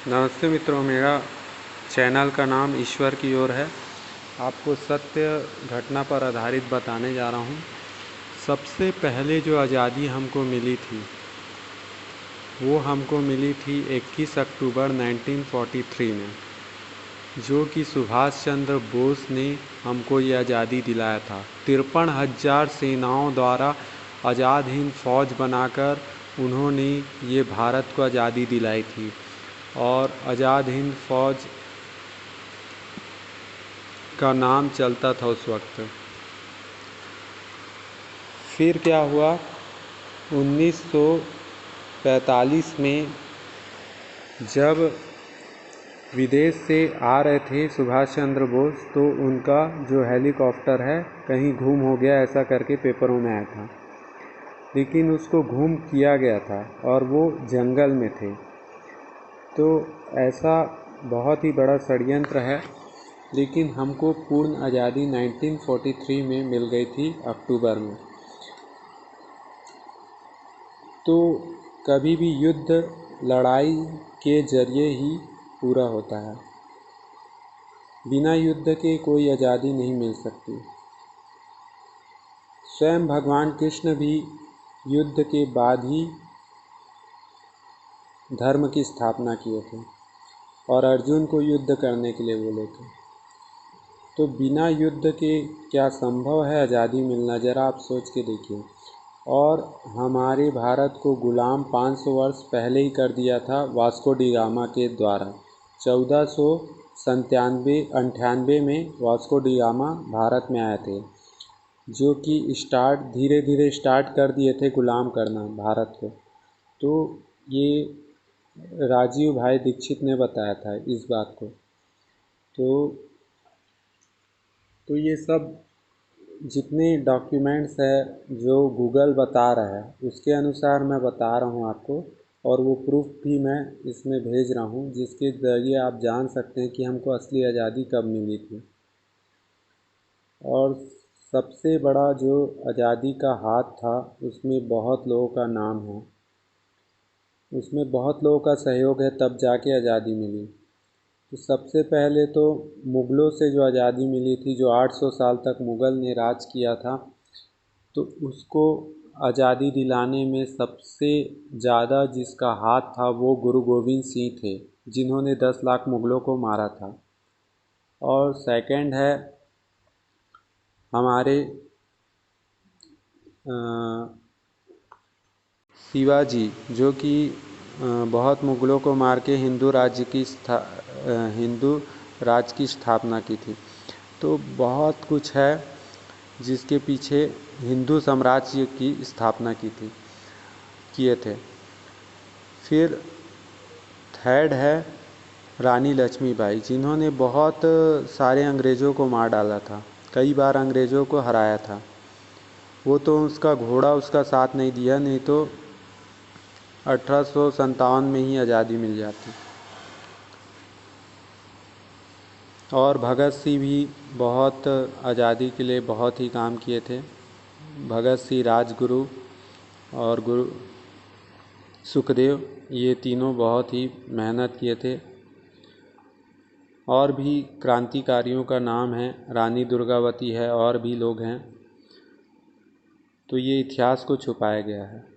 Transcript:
नमस्ते मित्रों, मेरा चैनल का नाम ईश्वर की ओर है। आपको सत्य घटना पर आधारित बताने जा रहा हूँ। सबसे पहले जो आज़ादी हमको मिली थी वो हमको मिली थी 21 अक्टूबर 1943 में, जो कि सुभाष चंद्र बोस ने हमको ये आज़ादी दिलाया था। 53,000 सेनाओं द्वारा आज़ाद हिंद फौज बनाकर उन्होंने ये भारत को आज़ादी दिलाई थी। और आज़ाद हिंद फौज का नाम चलता था उस वक्त। फिर क्या हुआ, 1945 में जब विदेश से आ रहे थे सुभाष चंद्र बोस, तो उनका जो हेलीकॉप्टर है कहीं गुम हो गया, ऐसा करके पेपरों में आया था। लेकिन उसको गुम किया गया था और वो जंगल में थे। तो ऐसा बहुत ही बड़ा षड्यंत्र है, लेकिन हमको पूर्ण आज़ादी 1943 में मिल गई थी अक्टूबर में। तो कभी भी युद्ध लड़ाई के जरिए ही पूरा होता है, बिना युद्ध के कोई आज़ादी नहीं मिल सकती। स्वयं भगवान कृष्ण भी युद्ध के बाद ही धर्म की स्थापना किए थे और अर्जुन को युद्ध करने के लिए बोले थे। तो बिना युद्ध के क्या संभव है आज़ादी मिलना, ज़रा आप सोच के देखिए। और हमारे भारत को गुलाम 500 वर्ष पहले ही कर दिया था वास्को डी गामा के द्वारा। 1498 में वास्को डी गामा भारत में आए थे, जो कि धीरे धीरे स्टार्ट कर दिए थे गुलाम करना भारत को। तो ये राजीव भाई दीक्षित ने बताया था इस बात को। तो ये सब जितने डॉक्यूमेंट्स है जो गूगल बता रहा है उसके अनुसार मैं बता रहा हूँ आपको, और वो प्रूफ भी मैं इसमें भेज रहा हूँ, जिसके ज़रिए आप जान सकते हैं कि हमको असली आज़ादी कब मिली थी। और सबसे बड़ा जो आज़ादी का हाथ था उसमें बहुत लोगों का नाम है, उसमें बहुत लोगों का सहयोग है, तब जाके आज़ादी मिली। तो सबसे पहले तो मुग़लों से जो आज़ादी मिली थी, जो 800 साल तक मुग़ल ने राज किया था, तो उसको आज़ादी दिलाने में सबसे ज़्यादा जिसका हाथ था वो गुरु गोविंद सिंह थे, जिन्होंने 10 लाख मुग़लों को मारा था। और सेकंड है हमारे शिवाजी, जो कि बहुत मुग़लों को मार के हिंदू राज की स्थापना की थी। तो बहुत कुछ है जिसके पीछे हिंदू साम्राज्य की स्थापना किए थे। फिर थर्ड है रानी लक्ष्मीबाई, जिन्होंने बहुत सारे अंग्रेज़ों को मार डाला था, कई बार अंग्रेज़ों को हराया था। वो तो उसका घोड़ा उसका साथ नहीं दिया, नहीं तो 1857 में ही आज़ादी मिल जाती। और भगत सिंह भी बहुत आज़ादी के लिए बहुत ही काम किए थे। भगत सिंह, राजगुरु और गुरु सुखदेव, ये तीनों बहुत ही मेहनत किए थे। और भी क्रांतिकारियों का नाम है, रानी दुर्गावती है, और भी लोग हैं। तो ये इतिहास को छुपाया गया है।